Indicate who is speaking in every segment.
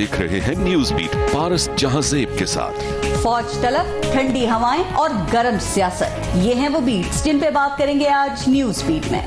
Speaker 1: देख रहे हैं न्यूज बीट पारस जहांजेब के साथ।
Speaker 2: फौज तलब, ठंडी हवाएं और गर्म सियासत, ये हैं वो बीट्स जिन पे बात करेंगे आज न्यूज बीट में।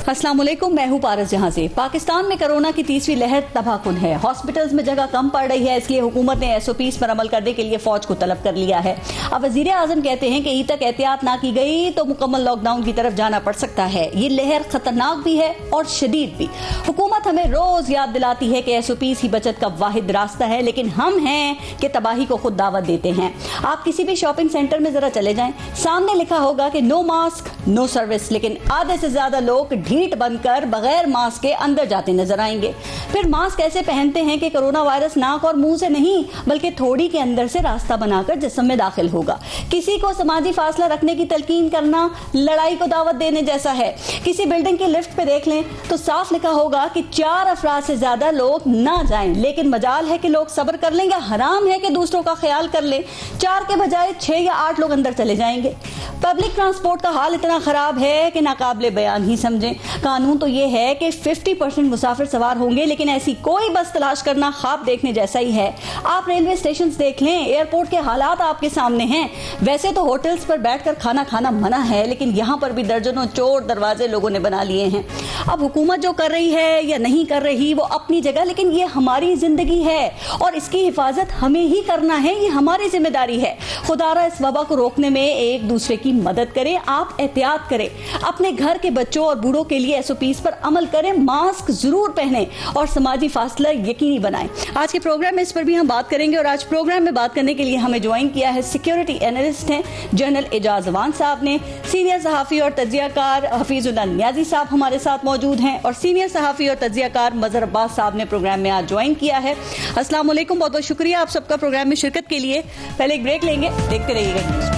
Speaker 2: अस्सलाम वालेकुम, मैं हूं पारस जहांजेब। पाकिस्तान में कोरोना की तीसरी लहर तबाहकुन है। हॉस्पिटल्स में जगह कम पड़ रही है, इसलिए हुकूमत ने SOPs पर अमल करने के लिए फौज को तलब कर लिया है। अब वजीर आजम कहते हैं कि ईद तक एहतियात ना की गई तो मुकम्मल लॉकडाउन की तरफ जाना पड़ सकता है। ये लहर खतरनाक भी है और शदीद भी। हुकूमत हमें रोज याद दिलाती है कि SOPs ही बचत का वाहिद रास्ता है, लेकिन हम हैं कि तबाही को खुद दावत देते हैं। आप किसी भी शॉपिंग सेंटर में जरा चले जाएं, सामने लिखा होगा कि नो मास्क नो सर्विस, लेकिन आधे से ज्यादा लोग ढीठ बनकर बगैर मास्क के अंदर जाते नजर आएंगे। फिर मास्क ऐसे पहनते हैं कि कोरोना वायरस नाक और मुंह से नहीं बल्कि थोड़ी के अंदर से रास्ता बनाकर जिस्म में दाखिल होगा। किसी को समाजी फासला रखने की तलकीन करना लड़ाई को दावत देने जैसा है। किसी बिल्डिंग की लिफ्ट पे देख लें तो साफ लिखा होगा कि 4 अफराद से ज्यादा लोग ना जाएं, लेकिन मजाल है कि लोग सब्र कर लें या हराम है कि दूसरों का ख्याल कर लें। 4 के बजाय 6 या 8 लोग अंदर चले जाएंगे। पब्लिक ट्रांसपोर्ट का हाल इतना खराब है कि नाकाबिले बयान ही समझें। कानून तो ये है कि 50% मुसाफिर सवार होंगे, लेकिन ऐसी कोई बस तलाश करना ख्वाब देखने जैसा ही है। आप रेलवे स्टेशन देख लें, एयरपोर्ट के हालात आपके सामने हैं। वैसे तो होटल्स पर बैठकर खाना खाना मना है, लेकिन यहाँ पर भी दर्जनों चोर दरवाजे लोगों ने बना लिए हैं। अब हुकूमत जो कर रही है या नहीं कर रही वो अपनी जगह, लेकिन ये हमारी जिंदगी है और इसकी हिफाजत हमें ही करना है, ये हमारी जिम्मेदारी है। खुदारा इस वबा को रोकने में एक दूसरे की मदद करें, आप एहतियात करें, अपने घर के बच्चों और बूढ़ों के लिए SOPs पर अमल करें, मास्क जरूर पहनें और समाजी फासला यकीनी बनाएं। आज के प्रोग्राम में इस पर भी हम बात करेंगे और आज प्रोग्राम में बात करने के लिए हमें ज्वाइन किया है सिक्योरिटी एनालिस्ट हैं जनरल एजाज अवान साहब ने, सीनियर सहाफ़ी और तज्जियाकार हफीजुल्लाह नियाजी साहब हमारे साथ मौजूद हैं और सीनियर सहाफ़ी और तज्जियाकार मजहर अब्बास साहब ने प्रोग्राम में आज ज्वाइन किया है। अस्सलाम वालेकुम, बहुत बहुत शुक्रिया आप सबका प्रोग्राम में शिरकत के लिए। पहले एक ब्रेक लेंगे, देखते रहिएगा।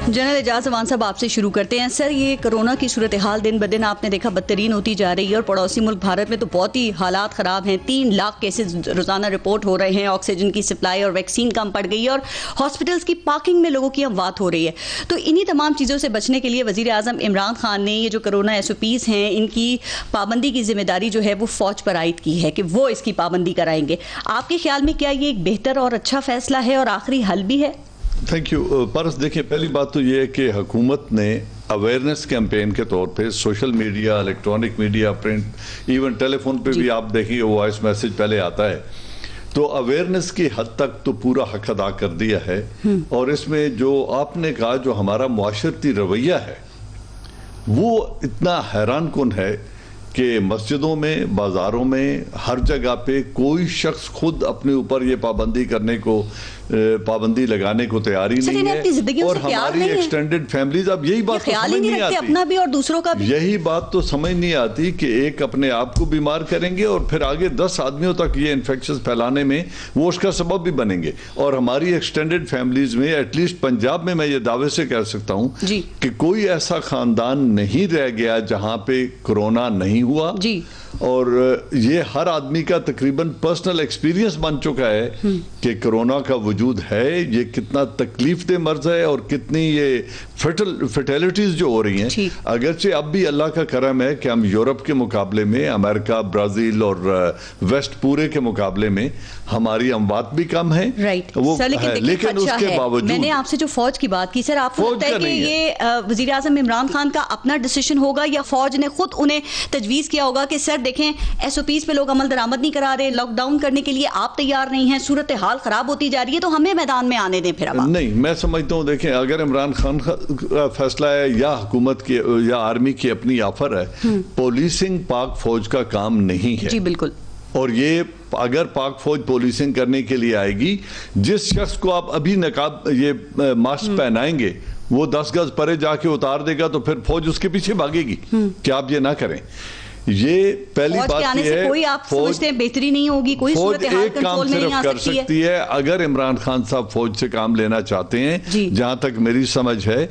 Speaker 2: जनरल एजाज अवान साहब, आपसे शुरू करते हैं। सर, ये कोरोना की सूरत हाल दिन ब दिन आपने देखा बदतरीन होती जा रही है और पड़ोसी मुल्क भारत में तो बहुत ही हालात ख़राब हैं। 3 लाख केसेस रोज़ाना रिपोर्ट हो रहे हैं। ऑक्सीजन की सप्लाई और वैक्सीन कम पड़ गई है और हॉस्पिटल्स की पार्किंग में लोगों की अमवात हो रही है। तो इन्हीं तमाम चीज़ों से बचने के लिए वज़ीर आज़म इमरान खान ने ये जो कोरोना SOPs हैं इनकी पाबंदी की जिम्मेदारी जो है वो फ़ौज पर आयद की है कि वो इसकी पाबंदी कराएंगे। आपके ख्याल में क्या ये एक बेहतर और अच्छा फैसला है और आखिरी हल भी है?
Speaker 3: थैंक यू पारस। देखिए, पहली बात तो ये है कि हुकूमत ने अवेयरनेस कैंपेन के तौर पे social media, electronic media, print, even telephone पे भी आप देखिए वॉइस मैसेज पहले आता है, तो अवेयरनेस की हद तक तो पूरा हक अदा कर दिया है। और इसमें जो आपने कहा जो हमारा मुआशरती रवैया है वो इतना हैरान कुन है कि मस्जिदों में, बाजारों में, हर जगह पे कोई शख्स खुद अपने ऊपर ये पाबंदी लगाने को तैयार ही नहीं है। और हमारी एक्सटेंडेड फैमिलीज, अब यही बात तो समझ नहीं आती,
Speaker 2: अपना भी और दूसरों का भी
Speaker 3: यही बात तो समझ नहीं आती कि एक अपने आप को बीमार करेंगे और फिर आगे 10 आदमियों तक ये इन्फेक्शन फैलाने में वो उसका सबब भी बनेंगे। और हमारी एक्सटेंडेड फैमिलीज में, एटलीस्ट पंजाब में, मैं ये दावे से कह सकता हूँ कि कोई ऐसा खानदान नहीं रह गया जहां पे कोरोना नहीं हुआ जी। और ये हर आदमी का तकरीबन पर्सनल एक्सपीरियंस बन चुका है कि कोरोना का वजूद है, ये कितना तकलीफ दे मर्ज है और कितनी ये फर्टिलिटीज जो हो रही हैं। अगरचे अब भी अल्लाह का करम है कि हम यूरोप के मुकाबले में, अमेरिका, ब्राजील और वेस्ट पूरे के मुकाबले में हमारी अमवात भी कम है। वो
Speaker 2: सर, लेकिन उसके बावजूद मैंने आपसे जो फौज की बात की, सर आपको लगता है कि ये वजीर आज़म इमरान खान का अपना डिसीजन होगा या फौज ने खुद उन्हें तजवीज़ किया होगा कि सर देखें SOPs पे लोग अमल दरामद नहीं करा रहे, लॉकडाउन करने के लिए आप तैयार नहीं हैं, सूरत हाल खराब होती जा रही है, तो हमें मैदान में आने दें? फिर अब
Speaker 3: नहीं, मैं समझता हूँ, देखें, अगर इमरान खान का फैसला है या हुकूमत की या आर्मी की अपनी ऑफर है, पुलिसिंग पाक फौज का काम नहीं है
Speaker 2: जी। बिल्कुल।
Speaker 3: और ये अगर पाक फौज पुलिसिंग करने के लिए आएगी, जिस शख्स को आप अभी नकाब ये मास्क पहनाएंगे वो 10 गज परे जाके उतार देगा तो फिर फौज उसके पीछे भागेगी कि आप ये ना करें। ये पहली बात
Speaker 2: आने से कोई आप समझते हैं बेहतरी नहीं होगी, कोई सूरत हाल कंट्रोल में नहीं आ
Speaker 3: सकती है। अगर इमरान खान साहब फौज से काम लेना चाहते हैं, जहां तक मेरी समझ है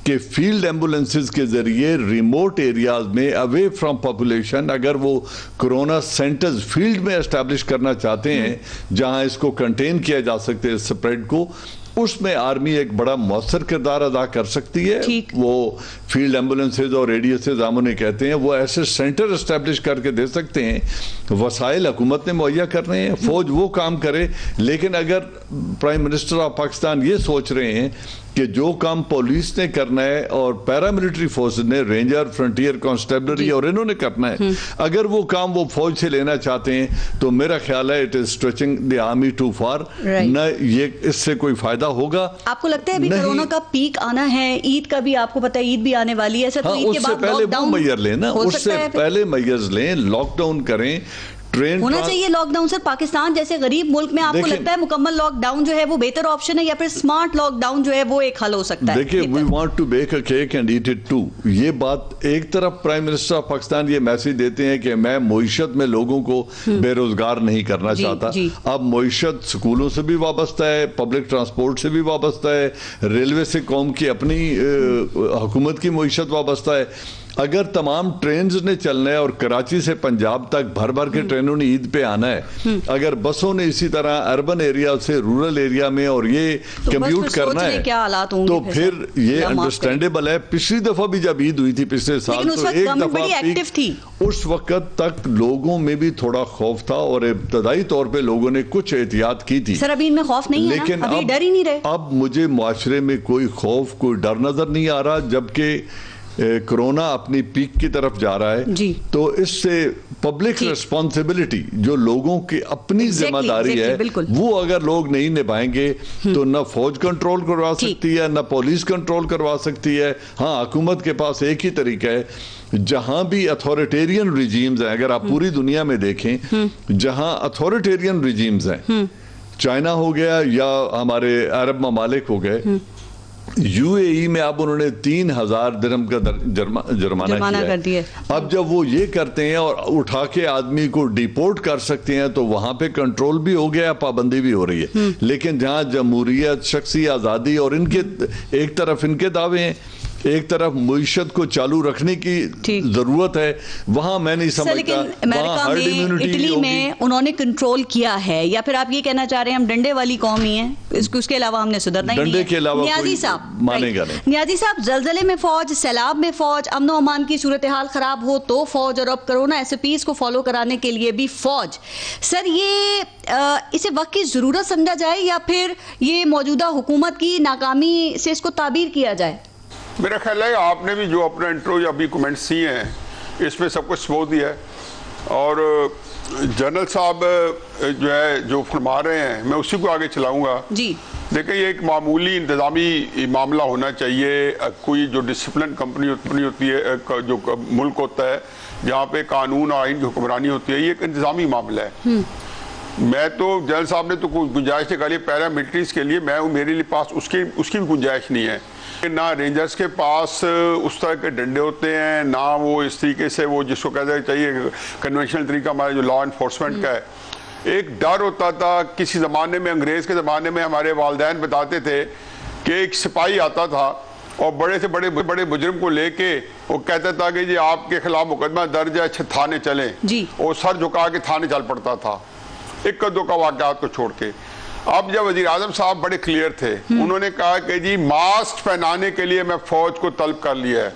Speaker 3: कि फील्ड एम्बुलेंसेस के जरिए रिमोट एरियाज में अवे फ्रॉम पॉपुलेशन अगर वो कोरोना सेंटर्स फील्ड में एस्टैब्लिश करना चाहते हैं जहां इसको कंटेन किया जा सकते हैं स्प्रेड को, उसमें आर्मी एक बड़ा मौसर किरदार अदा कर सकती है। वो फील्ड एम्बुलेंसेज और एडीएसएज हम उन्हें कहते हैं, वो ऐसे सेंटर एस्टैब्लिश करके दे सकते हैं। वसाइल हुकूमत ने मुहैया करने हैं, फौज वो काम करे। लेकिन अगर प्राइम मिनिस्टर ऑफ पाकिस्तान ये सोच रहे हैं कि जो काम पुलिस ने करना है और पैरामिलिट्री फोर्सेस ने, रेंजर, फ्रंटियर, कांस्टेबलरी और इन्होंने करना है, अगर वो काम वो फौज से लेना चाहते हैं तो मेरा ख्याल है it is stretching the army too far. न ये इससे कोई फायदा होगा। आपको
Speaker 2: लगता है अभी कोरोना का पीक आना है, ईद का भी आपको पता है, ईद भी आने वाली है, तो ईद के बाद
Speaker 3: पहले वो मैयर लें ना, उससे पहले मैयर्स लें, लॉकडाउन करें, ट्रेन
Speaker 2: होना चाहिए लॉकडाउन। सर पाकिस्तान जैसे गरीब मुल्क में आपको लगता है मुकम्मल लॉकडाउन जो है वो बेहतर ऑप्शन है या फिर स्मार्ट लॉकडाउन जो है वो एक हल हो सकता है?
Speaker 3: देखिए, we want to bake a cake and eat it too. ये बात एक तरफ प्राइम मिनिस्टर ऑफ पाकिस्तान ये मैसेज देते हैं कि मैं मईशत में लोगों को बेरोजगार नहीं करना चाहता। अब मईशत स्कूलों से भी वाबस्ता है, पब्लिक ट्रांसपोर्ट से भी वाबस्ता है, रेलवे से कौम की अपनी हुकूमत की मईशत वाबस्ता है। अगर तमाम ट्रेन्स ने चलना है और कराची से पंजाब तक भर भर के ट्रेनों ने ईद पे आना है, अगर बसों ने इसी तरह अर्बन एरिया से रूरल एरिया में और ये कम्यूट करना है, तो फिर ये अंडरस्टैंडेबल है। पिछली दफा भी जब ईद हुई थी पिछले साल, तो एक दफा एक्टिव थी, उस वक्त तक लोगों में भी थोड़ा खौफ था और इब्तदाई तौर पे लोगों ने कुछ एहतियात की थी।
Speaker 2: सर अभी इनमें खौफ नहीं है, लेकिन अभी डर ही नहीं रहे।
Speaker 3: अब मुझे मुआशरे में कोई खौफ, कोई डर नजर नहीं आ रहा, जबकि कोरोना अपनी पीक की तरफ जा रहा है जी। तो इससे पब्लिक रिस्पॉन्सिबिलिटी, जो लोगों की अपनी जिम्मेदारी है, वो अगर लोग नहीं निभाएंगे तो न फौज कंट्रोल करवा सकती है, न पुलिस कंट्रोल करवा सकती है। हाँ, हुकूमत के पास एक ही तरीका है, जहां भी अथॉरिटेरियन रिजीम्स हैं, अगर आप पूरी दुनिया में देखें, जहां अथॉरिटेरियन रिजीम्स हैं, चाइना हो गया या हमारे अरब ममालिक हो गए, यूएई में अब उन्होंने 3000 दिरहम का जुर्माना कर दिया। अब जब वो ये करते हैं और उठा के आदमी को डिपोर्ट कर सकते हैं, तो वहां पे कंट्रोल भी हो गया, पाबंदी भी हो रही है। लेकिन जहां जमहूरियत, शख्सी आजादी और इनके एक तरफ इनके दावे हैं, एक तरफ मुईशत को चालू रखने की जरूरत है, वहां मैं नहीं समझता।
Speaker 2: लेकिन अमेरिका में, इटली में उन्होंने कंट्रोल किया है, या फिर आप ये कहना चाह रहे हैं हम डंडे वाली कौम ही हैं, उसके अलावा हमने सुधरना ही नहीं है?
Speaker 3: डंडे के अलावा
Speaker 2: नियाजी साहब
Speaker 3: मानेगा नहीं।
Speaker 2: नियाजी साहब, जलजले में फौज, सैलाब में फौज, अमन अमान की सूरत हाल खराब हो तो फौज, और अब कोरोना एसओपीज को फॉलो कराने के लिए भी फौज। सर ये इसे वक्त की जरूरत समझा जाए या फिर ये मौजूदा हुकूमत की नाकामी से इसको ताबीर किया जाए?
Speaker 4: मेरा ख्याल है आपने भी जो अपना इंट्रो या अभी कमेंट्स दिए हैं, इसमें सब कुछ सबूत दिया है। और जनरल साहब जो है जो फरमा रहे हैं, मैं उसी को आगे चलाऊंगा जी। देखिए, ये एक मामूली इंतजामी मामला होना चाहिए। कोई जो डिसिप्लिन कंपनी होती है, जो मुल्क होता है जहाँ पे कानून और आइन की हुक्मरानी होती है, ये एक इंतजामी मामला है। मैं तो जनरल साहब ने तो कोई गुंजाइश निकाली पैरामिलिट्रीज के लिए, मेरे लिए पास उसकी भी गुंजाइश नहीं है। ना रेंजर्स के पास उस तरह के डंडे होते हैं, ना वो इस तरीके से वो जिसको कहते चाहिए कन्वेंशनल तरीका हमारे जो लॉ इन्फोर्समेंट का है। एक डर होता था किसी ज़माने में, अंग्रेज़ के ज़माने में हमारे वालिदैन बताते थे कि एक सिपाही आता था और बड़े से बड़े बुजुर्ग को लेके वो कहता था कि जी आपके खिलाफ मुकदमा दर्ज है, थाने चलें जी। और सर झुका के थाने चल पड़ता था, एक दो का वाक़यात को छोड़ के। अब जब वज़ीर आज़म साहब बड़े क्लियर थे, उन्होंने कहा कि जी मास्क पहनाने के लिए मैं फौज को तलब कर लिया है,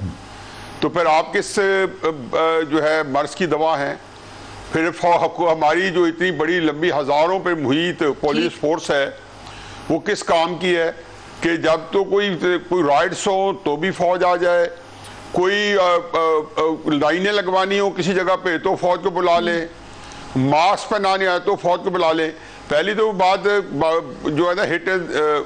Speaker 4: तो फिर आप किस जो है मर्ज की दवा है? फिर हमारी जो इतनी बड़ी लंबी हजारों पे मुहित पुलिस फोर्स है, वो किस काम की है कि जब तो कोई राइड्स हो तो भी फौज आ जाए, कोई लाइनें लगवानी हो किसी जगह पे तो फौज को बुला ले, मास्क पहनाने आए तो फौज को बुला ले। पहली तो बात जो है ना हिट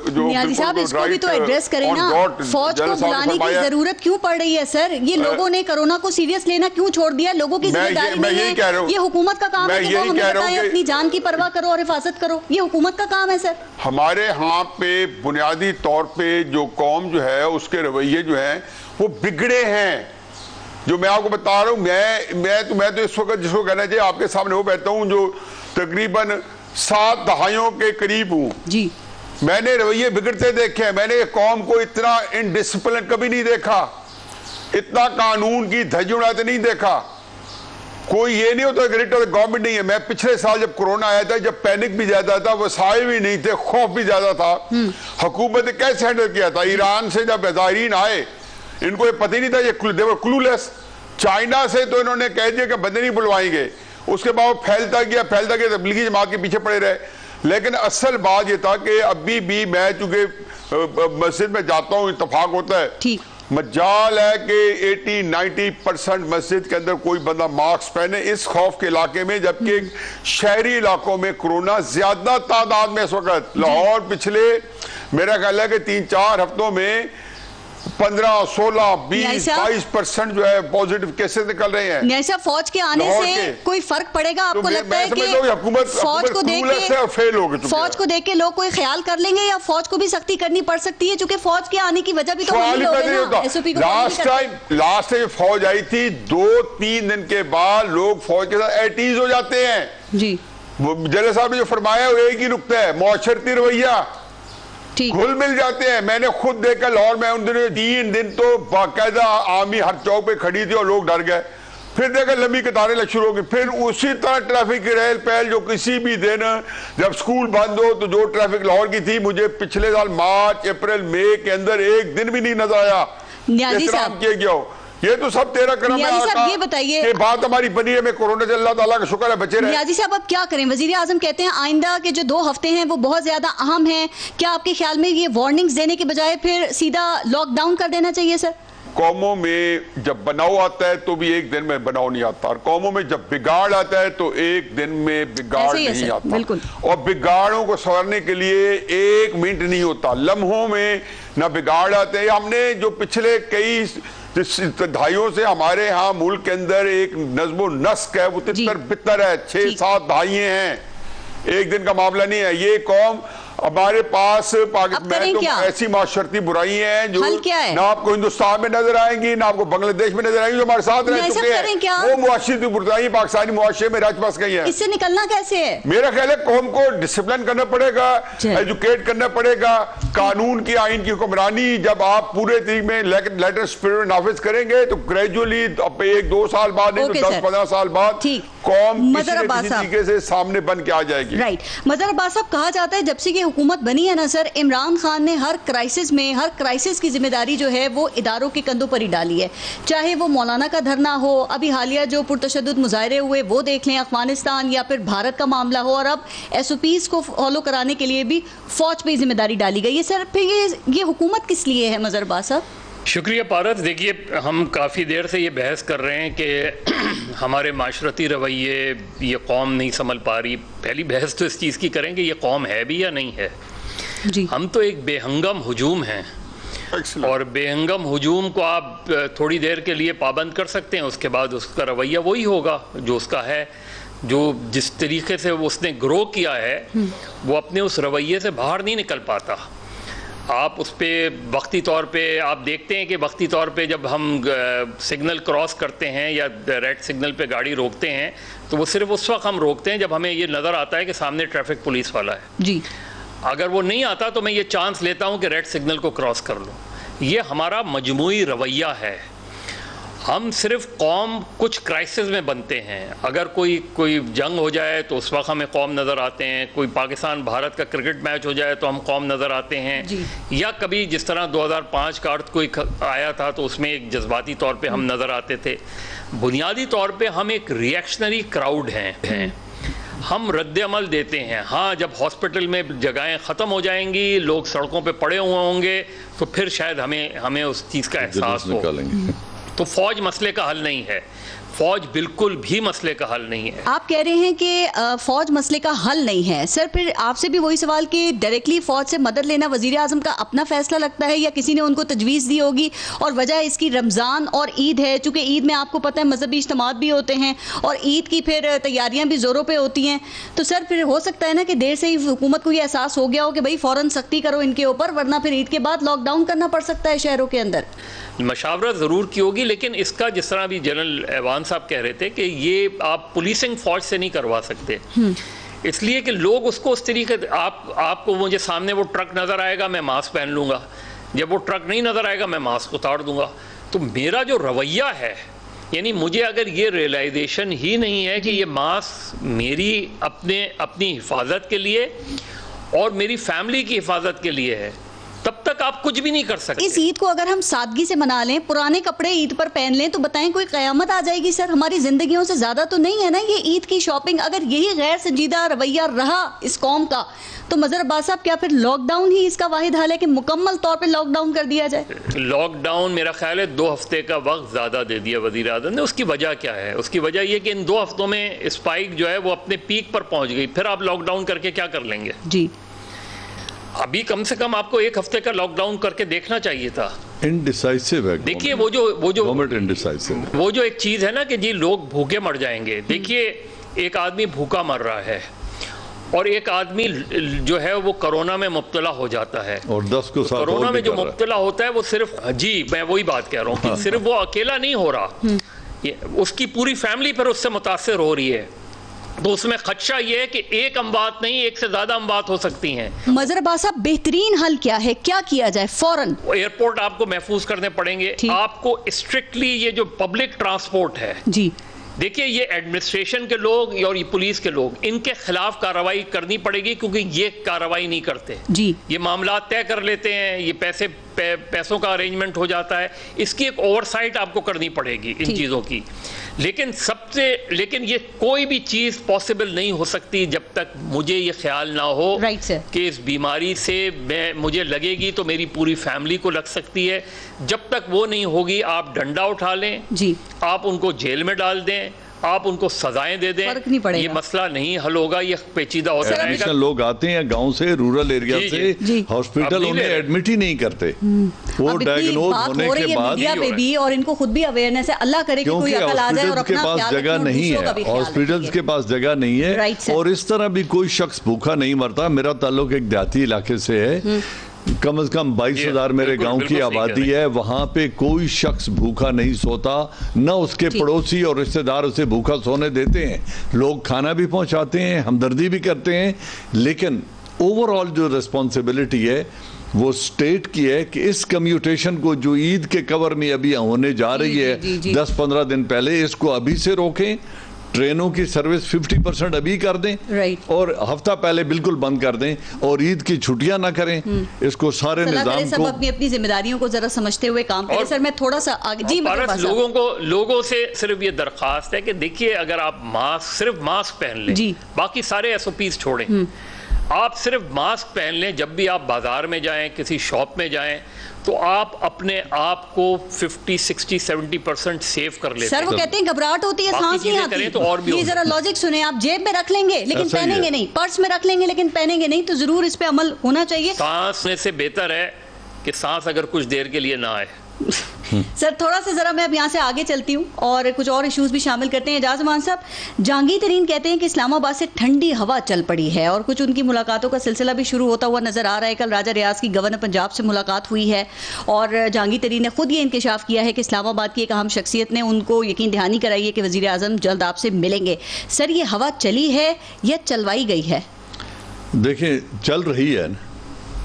Speaker 4: जो
Speaker 2: नियाजी साहब इसको भी तो एड्रेस करें ना, फौज को बुलाने की जरूरत क्यों पड़ रही है? सर ये लोगों ने कोरोना को सीरियस लेना क्यों छोड़ दिया? लोगों की जिम्मेदारी नहीं है, ये हुकूमत का काम है कि वो हमें बताएं अपनी जान की परवाह करो और हिफाजत करो, ये हुकूमत का काम है। सर
Speaker 4: हमारे यहाँ पे बुनियादी तौर पे जो कौम जो है उसके रवैये जो है वो बिगड़े हैं। जो मैं आपको बता रहा हूँ, मैं तो इस वक्त जिसको कहना चाहिए आपके सामने वो बैठता हूँ जो तकरीबन 7 दहाइयों के करीब हूँ जी। मैंने रवैये बिगड़ते देखे हैं, मैंने कौम को इतना इनडिसिप्लिन कभी नहीं देखा, इतना कानून की धज्जी उड़ाते नहीं देखा। कोई ये नहीं होता ग्रेटर गवर्नमेंट नहीं है। मैं पिछले साल जब कोरोना आया था, जब पैनिक भी ज्यादा था, वसाइल भी नहीं थे, खौफ भी ज्यादा था, हुकूमत ने कैसे हैंडल किया था? ईरान से जब ज़ायरीन आए, इनको ये पता ही नहीं था, ये देवर क्लूलेस। चाइना से तो इन्होंने कह दिया कि बंदे नहीं बुलवाएंगे, उसके बाद वो फैलता गया, तबलीगी जमात के पीछे पड़े रहे। लेकिन असल बात ये था कि अभी भी मैं चूंकि मस्जिद में जाता हूँ, इत्तेफाक होता है, मजाल है कि 80-90% मस्जिद के अंदर कोई बंदा मास्क पहने, इस खौफ के इलाके में, जबकि शहरी इलाकों में कोरोना ज्यादा तादाद में इस वक्त। लाहौर पिछले मेरा ख्याल है कि 3-4 हफ्तों में 15, 16, 20, 22% जो है पॉजिटिव केसेस निकल रहे हैं।
Speaker 2: न्याय साहब, फौज के आने से कोई फर्क पड़ेगा आपको? तो लगता है कि फौज को देख के
Speaker 4: फेल हो गई,
Speaker 2: फौज को देख के लोग कोई ख्याल कर लेंगे, या फौज को भी सख्ती करनी पड़ सकती है? क्योंकि फौज के आने की वजह भी तो
Speaker 4: लास्ट टाइम फौज आई थी, 2-3 दिन के बाद लोग फौज के साथ एटीज हो जाते हैं जी। जले साहब ने जो फरमाया वो एक ही नुक्ता है, मुआशरती रवैया, घुल मिल जाते हैं। मैंने खुद देखा लाहौर में उन दिनों 3 दिन तो बाकायदा आर्मी हर चौक पे खड़ी थी और लोग डर गए। फिर देखा लंबी कतारें लग शुरू हो गई। फिर उसी तरह ट्रैफिक की रेल पहल जो किसी भी दिन जब स्कूल बंद हो तो जो ट्रैफिक लाहौर की थी, मुझे पिछले साल मार्च, अप्रैल, मई के अंदर एक दिन भी नहीं नजर आया किया गया हो। ये तो सब तेरा करम है।
Speaker 2: साहब ये बताइए
Speaker 4: कि बात हमारी बनी है, मैं कोरोना से अल्लाह ताला का शुक्र है बचे रहे।
Speaker 2: नियाजी साहब अब क्या करें? वजीर आजम कहते हैं आइंदा के जो 2 हफ्ते हैं वो बहुत ज्यादा अहम हैं। क्या आपके ख्याल में ये वार्निंग्स देने के बजाय फिर सीधा लॉकडाउन कर देना चाहिए? सर,
Speaker 4: कौमों में जब बनाव आता है तो भी एक दिन में बनाव नहीं आता, और कौमों में जब बिगाड़ आता है तो एक दिन में बिगाड़ नहीं आता।
Speaker 2: बिल्कुल।
Speaker 4: और बिगाड़ों को संवारने के लिए 1 मिनट नहीं होता, लम्हों में ना बिगाड़ आते हैं। हमने जो पिछले कई दहाइयों से हमारे यहाँ मुल्क के अंदर एक नज़्म व नस्क है, वो तितर बितर है, 6-7 दहाइयाँ हैं, एक दिन का मामला नहीं है। ये कौम हमारे पास पाकिस्तान में तो ऐसी माशरती बुराइयां हैं जो ना आपको हिंदुस्तान में नजर आएंगी, ना आपको बांग्लादेश में नजर आएंगी, जो हमारे साथ रह चुके हैं। वो मुआशरती बुराइयां पाकिस्तानी मुआशरे में राज पास गई हैं।
Speaker 2: इससे निकलना कैसे है?
Speaker 4: मेरा ख्याल है कौम को डिसिप्लिन करना पड़ेगा, एजुकेट करना पड़ेगा, कानून की, आइन की हुक्मरानी जब आप पूरे तरीके में लेटर स्पिरिट नाफिज करेंगे तो ग्रेजुअली 1-2 साल बाद नहीं तो 10-15 साल बाद कौम किसी तरीके से सामने बन के आ जाएगी।
Speaker 2: राइट। मजहर अब्बास साहब, कहा जाता है जब से ये हुकूमत बनी है ना सर, इमरान खान ने हर क्राइसिस की जिम्मेदारी जो है वो इदारों के कंधों पर ही डाली है। चाहे वो मौलाना का धरना हो, अभी हालिया जो पुरतशद्दुद मुजाहरे हुए वो देख लें, अफगानिस्तान, या फिर भारत का मामला हो, और अब SOPs को फॉलो कराने के लिए भी फौज पे जिम्मेदारी डाली गई है। सर, फिर ये हुकूमत किस लिए है? मजहर अब्बास साहब।
Speaker 5: शुक्रिया पारस। देखिए, हम काफ़ी देर से ये बहस कर रहे हैं कि हमारे माशरती रवैये, ये कौम नहीं संभल पा रही। पहली बहस तो इस चीज़ की करें कि ये कौम है भी या नहीं है जी। हम तो एक बेहंगम हुजूम हैं, और बेहंगम हुजूम को आप थोड़ी देर के लिए पाबंद कर सकते हैं, उसके बाद उसका रवैया वही होगा जो उसका है। जो जिस तरीके से उसने ग्रो किया है वो अपने उस रवैये से बाहर नहीं निकल पाता। आप उस पर वक्ती तौर पे आप देखते हैं कि वक्ती तौर पे जब हम सिग्नल क्रॉस करते हैं या रेड सिग्नल पे गाड़ी रोकते हैं तो वो सिर्फ उस वक्त हम रोकते हैं जब हमें ये नज़र आता है कि सामने ट्रैफिक पुलिस वाला है जी। अगर वो नहीं आता तो मैं ये चांस लेता हूँ कि रेड सिग्नल को क्रॉस कर लूँ। ये हमारा मजमूई रवैया है। हम सिर्फ कौम कुछ क्राइसिस में बनते हैं। अगर कोई जंग हो जाए तो उस वक्त हमें कौम नज़र आते हैं, कोई पाकिस्तान भारत का क्रिकेट मैच हो जाए तो हम कौम नज़र आते हैं, या कभी जिस तरह 2005 का अर्थक्वेक आया था तो उसमें एक जज्बाती तौर पे हम नज़र आते थे। बुनियादी तौर पे हम एक रिएक्शनरी क्राउड हैं। हम रद्द-ए-अमल देते हैं। हाँ, जब हॉस्पिटल में जगहें ख़त्म हो जाएंगी, लोग सड़कों पे पड़े हुए होंगे तो फिर शायद हमें उस चीज़ का एहसास हो। तो फौज मसले का हल नहीं है, फौज बिल्कुल भी मसले का हल नहीं है।
Speaker 2: आप कह रहे हैं कि फौज मसले का हल नहीं है। सर, फिर आपसे भी वही सवाल कि डायरेक्टली फौज से मदद लेना वजीर आजम का अपना फैसला लगता है या किसी ने उनको तजवीज़ दी होगी? और वजह इसकी रमज़ान और ईद है, चूँकि ईद में आपको पता है मजहबी इज्तिमात भी होते हैं और ईद की फिर तैयारियाँ भी ज़ोरों पर होती हैं। तो सर, फिर हो सकता है ना कि देर से ही हुकूमत को ये एहसास हो गया हो कि भाई फ़ौरन सख्ती करो इनके ऊपर, वरना फिर ईद के बाद लॉकडाउन करना पड़ सकता है शहरों के अंदर।
Speaker 5: मशावरत ज़रूर की होगी, लेकिन इसका जिस तरह अभी जनरल ऐवान साहब कह रहे थे कि ये आप पुलिसिंग फ़ौज से नहीं करवा सकते। इसलिए कि लोग उसको उस तरीके, आपको मुझे सामने वो ट्रक नज़र आएगा, मैं मास्क पहन लूँगा, जब वो ट्रक नहीं नज़र आएगा मैं मास्क उतार दूँगा। तो मेरा जो रवैया है, यानी मुझे अगर ये रियलाइजेशन ही नहीं है कि ये मास्क मेरी अपनी हिफाजत के लिए और मेरी फैमिली की हिफाजत के लिए है, तब तक आप कुछ भी नहीं कर सकते।
Speaker 2: इस ईद को अगर हम सादगी से मना लें, पुराने कपड़े ईद पर पहन लें, तो बताएं कोई कयामत आ जाएगी सर? हमारी जिंदगियों से ज्यादा तो नहीं है ना ये ईद की शॉपिंग? अगर यही गैर संजीदा रवैया रहा इस कौम का, तो मजहर अब्बास साहब क्या फिर लॉकडाउन ही इसका वाहिद हल है कि मुकम्मल तौर पे लॉकडाउन कर दिया जाए?
Speaker 5: लॉकडाउन मेरा ख्याल है 2 हफ्ते का वक्त ज़्यादा दे दिया वज़ीर आज़म ने। उसकी वजह क्या है? उसकी वजह यह कि इन 2 हफ्तों में स्पाइक जो है वो अपने पीक पर पहुंच गई, फिर आप लॉकडाउन करके क्या कर लेंगे?
Speaker 2: जी,
Speaker 5: अभी कम से कम आपको 1 हफ्ते का लॉकडाउन करके देखना चाहिए था।
Speaker 3: इनडिसाइसिव है
Speaker 5: देखिए वो जो
Speaker 3: गवर्नमेंट इनडिसाइसिव,
Speaker 5: वो जो एक चीज़ है ना कि जी लोग भूखे मर जाएंगे। देखिए एक आदमी भूखा मर रहा है और एक आदमी जो है वो कोरोना में मुब्तला हो जाता है,
Speaker 3: और 10 को साथ
Speaker 5: कोरोना में जो मुब्तला होता है वो सिर्फ, जी मैं वही बात कह रहा हूँ कि सिर्फ वो अकेला नहीं हो रहा, उसकी पूरी फैमिली पर उससे मुतासिर हो रही है। तो उसमें खदशा ये है कि एक अमवात नहीं, एक से ज्यादा अमवात हो सकती हैं।
Speaker 2: मजहर अब्बास साहब बेहतरीन हल क्या है, क्या किया जाए फौरन?
Speaker 5: एयरपोर्ट आपको महफूज करने पड़ेंगे, आपको स्ट्रिक्टली ये जो पब्लिक ट्रांसपोर्ट है,
Speaker 2: जी
Speaker 5: देखिए ये एडमिनिस्ट्रेशन के लोग और ये पुलिस के लोग, इनके खिलाफ कार्रवाई करनी पड़ेगी, क्योंकि ये कार्रवाई नहीं करते जी। ये मामला तय कर लेते हैं, ये पैसों का अरेंजमेंट हो जाता है, इसकी एक ओवरसाइट आपको करनी पड़ेगी इन चीज़ों की। लेकिन ये कोई भी चीज़ पॉसिबल नहीं हो सकती जब तक मुझे ये ख्याल ना हो कि इस बीमारी से मुझे लगेगी तो मेरी पूरी फैमिली को लग सकती है। जब तक वो नहीं होगी, आप डंडा उठा लें जी, आप उनको जेल में डाल दें, आप उनको सजाएं दे दें, ये मसला नहीं हल होगा, ये पेचीदा होता रहेगा।
Speaker 3: लोग आते हैं गांव से, रूरल एरिया से, हॉस्पिटल उन्हें एडमिट ही नहीं करते, वो डायग्नोज होने के बाद
Speaker 2: भी, और इनको खुद भी अवेयरनेस है, अल्लाह करे कि कोई अकल आ जाए और अपना ख्याल रखें,
Speaker 3: जगह नहीं है, हॉस्पिटल्स के पास जगह नहीं है, और इस तरह भी कोई शख्स भूखा नहीं मरता। मेरा ताल्लुक एक देहाती इलाके से है, कम से कम 22,000 मेरे गांव की आबादी है, वहां पे कोई शख्स भूखा नहीं सोता, न उसके पड़ोसी और रिश्तेदार उसे भूखा सोने देते हैं। लोग खाना भी पहुंचाते हैं, हमदर्दी भी करते हैं, लेकिन ओवरऑल जो रिस्पॉन्सिबिलिटी है वो स्टेट की है कि इस कम्यूटेशन को जो ईद के कवर में अभी होने जा रही है 10-15 दिन पहले, इसको अभी से रोकें। ट्रेनों की सर्विस 50% अभी कर दें, और हफ्ता पहले बिल्कुल बंद कर दें, और ईद की छुट्टियां ना करें। इसको सारे निजाम को,
Speaker 2: सब अपनी जिम्मेदारियों को जरा समझते हुए काम करें। सर मैं थोड़ा सा आगे जी,
Speaker 5: लोगों से सिर्फ ये दरखास्त है कि देखिए अगर आप सिर्फ मास्क पहन लें, बाकी सारे SOPs छोड़ें, आप सिर्फ मास्क पहन लें, जब भी आप बाजार में जाएं, किसी शॉप में जाएं, तो आप अपने आप को 50-60-70% सेव कर लेते हैं।
Speaker 2: सर वो कहते हैं घबराहट होती है, सांस नहीं आती,
Speaker 5: तो और भी
Speaker 2: ये जरा लॉजिक सुने आप। जेब में रख लेंगे लेकिन पहनेंगे नहीं, पर्स में रख लेंगे लेकिन पहनेंगे नहीं, तो जरूर इस पे अमल होना चाहिए।
Speaker 5: सांस लेने से बेहतर है कि सांस अगर कुछ देर के लिए ना आए।
Speaker 2: सर थोड़ा सा जरा मैं अब यहाँ से आगे चलती हूँ और कुछ और इश्यूज भी शामिल करते हैं। एजाज मान साहब, जहांगीर तरीन कहते हैं कि इस्लामाबाद से ठंडी हवा चल पड़ी है और कुछ उनकी मुलाकातों का सिलसिला भी शुरू होता हुआ नजर आ रहा है। कल राजा रियाज की गवर्नर पंजाब से मुलाकात हुई है और जहांगीर तरीन ने खुद ये इंकशाफ किया है कि इस्लामाबाद की एक अहम शख्सियत ने उनको यकीन दहानी कराई है कि वजीर आजम जल्द आपसे मिलेंगे। सर ये हवा चली है या चलवाई गई है?
Speaker 3: देखिए चल रही है,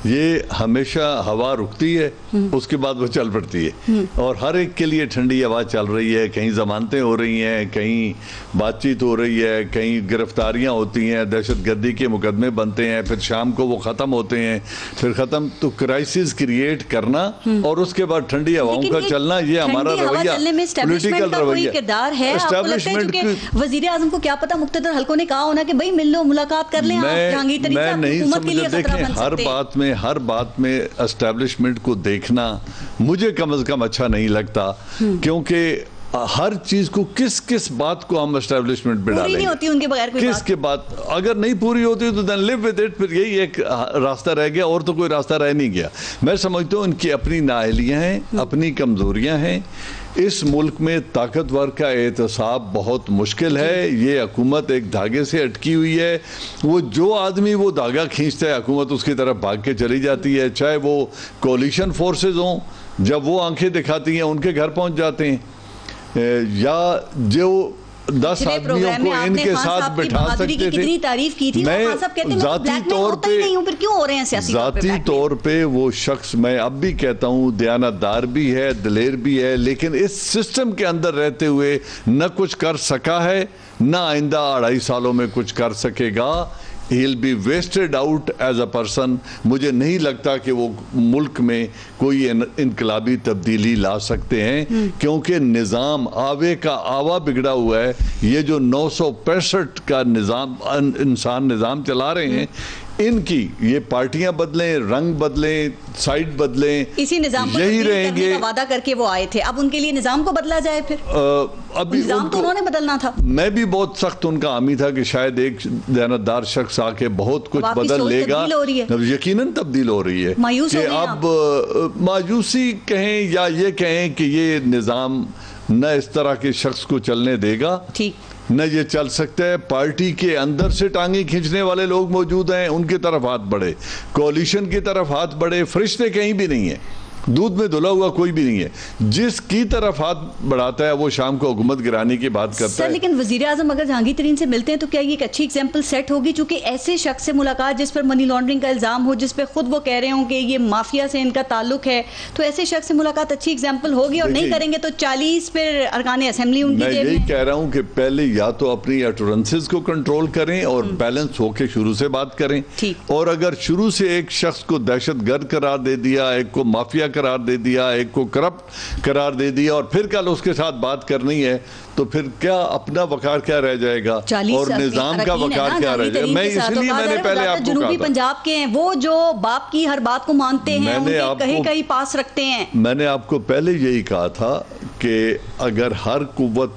Speaker 3: ये हमेशा हवा रुकती है उसके बाद वो चल पड़ती है, और हर एक के लिए ठंडी हवा चल रही है। कहीं जमानतें हो रही हैं, कहीं बातचीत हो रही है, कहीं गिरफ्तारियां होती हैं, दहशतगर्दी के मुकदमे बनते हैं, फिर शाम को वो ख़त्म होते हैं, फिर ख़त्म। तो क्राइसिस क्रिएट करना और उसके बाद ठंडी हवाओं का चलना, ये हमारा रवैया,
Speaker 2: पॉलिटिकल रवैया है। एस्टैब्लिशमेंट, वज़ीर आज़म को क्या पता मुख्तदर हल्कों ने कहा होना कि भाई मिल लो, मुलाकात कर लें।
Speaker 3: मैं नहीं समझ, हर बात में एस्टैब्लिशमेंट को देखना मुझे कम से कम अच्छा नहीं लगता, क्योंकि हर चीज को किस बात को हम एस्टैब्लिशमेंट पे डालेंगे,
Speaker 2: नहीं होती उनके बगैर कोई
Speaker 3: किसके बात अगर नहीं पूरी होती तो देन लिव विद इट। फिर यही एक रास्ता रह गया, और तो कोई रास्ता रह नहीं गया। मैं समझता हूँ इनकी अपनी नाअहलियाँ हैं, अपनी कमजोरियाँ हैं। इस मुल्क में ताकतवर का एहतसाब बहुत मुश्किल है। ये हुकूमत एक धागे से अटकी हुई है, वो जो आदमी वो धागा खींचता है हुकूमत उसकी तरफ भाग के चली जाती है। चाहे वो कोलिशन फोर्सेज हों, जब वो आंखें दिखाती हैं उनके घर पहुंच जाते हैं, या जो 10 आदमियों को इनके साथ बिठा सकते थे।
Speaker 2: कितनी तारीफ की थी,
Speaker 3: मैं
Speaker 2: जाती तौर पे फिर क्यों हो रहे हैं सियासी
Speaker 3: जाती तौर पे वो शख्स, मैं अब भी कहता हूं, दयानतदार भी है, दिलेर भी है, लेकिन इस सिस्टम के अंदर रहते हुए न कुछ कर सका है, न आइंदा 2.5 सालों में कुछ कर सकेगा। He'll be wasted out as a person। मुझे नहीं लगता कि वो मुल्क में कोई इनकलाबी तब्दीली ला सकते हैं, क्योंकि निज़ाम आवे का आवा बिगड़ा हुआ है। ये जो 965 का निज़ाम इंसान निज़ाम चला रहे हैं, इनकी ये पार्टियां बदलें, रंग बदलें, साइड बदलें,
Speaker 2: इसी निजाम को
Speaker 3: यही रहेंगे।
Speaker 2: का वादा करके वो आए थे, अब उनके लिए निजाम को बदला जाए फिर?
Speaker 3: अभी
Speaker 2: निजाम तो उन्होंने बदलना था।
Speaker 3: मैं भी बहुत सख्त उनका हामी था कि शायद एक दयानतदार शख्स आके बहुत कुछ बदल लेगा। यकीनन तब्दील हो रही है कि अब मायूसी कहें या ये कहें कि ये निजाम न इस तरह के शख्स को चलने देगा, ठीक न ये चल सकता है। पार्टी के अंदर से टांगे खींचने वाले लोग मौजूद हैं, उनकी तरफ हाथ बढ़े, कोalition की तरफ हाथ बढ़े। फरिश्ते कहीं भी नहीं है, दूध में धुला हुआ कोई भी नहीं है। जिसकी तरफ हाथ बढ़ाता है वो शाम को हुकूमत गिराने की बात करता है।
Speaker 2: लेकिन वजीर आजम अगर जहांगीर तरीन से मिलते हैं तो क्या ये एक अच्छी एग्जाम्पल सेट होगी? चूंकि ऐसे शख्स से मुलाकात जिस पर मनी लॉन्ड्रिंग का इल्जाम हो, जिस पे खुद वो कह रहे हो कि ये माफिया से इनका ताल्लुक है, तो ऐसे शख्स से मुलाकात अच्छी एग्जाम्पल होगी। और नहीं करेंगे तो 40 फिर अरकान असेंबली उनकी।
Speaker 3: मैं यही कह रहा हूँ कि पहले या तो अपनी अटोरेंसेस को कंट्रोल करें और बैलेंस होके शुरू से बात करें। और अगर शुरू से एक शख्स को दहशतगर्द करार दे दिया, एक को माफिया करार दे दिया, एक को करप्ट करार दे दिया, और फिर कल उसके साथ बात करनी है, तो फिर क्या अपना वकार क्या रह जाएगा और निजाम का वकार क्या रह जाएगा? मैं इसलिए मैंने पहले आपको
Speaker 2: जनूबी पंजाब के हैं वो, जो बाप की हर बात को मानते हैं, उनके कहीं पास रखते हैं।
Speaker 3: मैंने आपको पहले यही कहा था कि अगर हर कुव्वत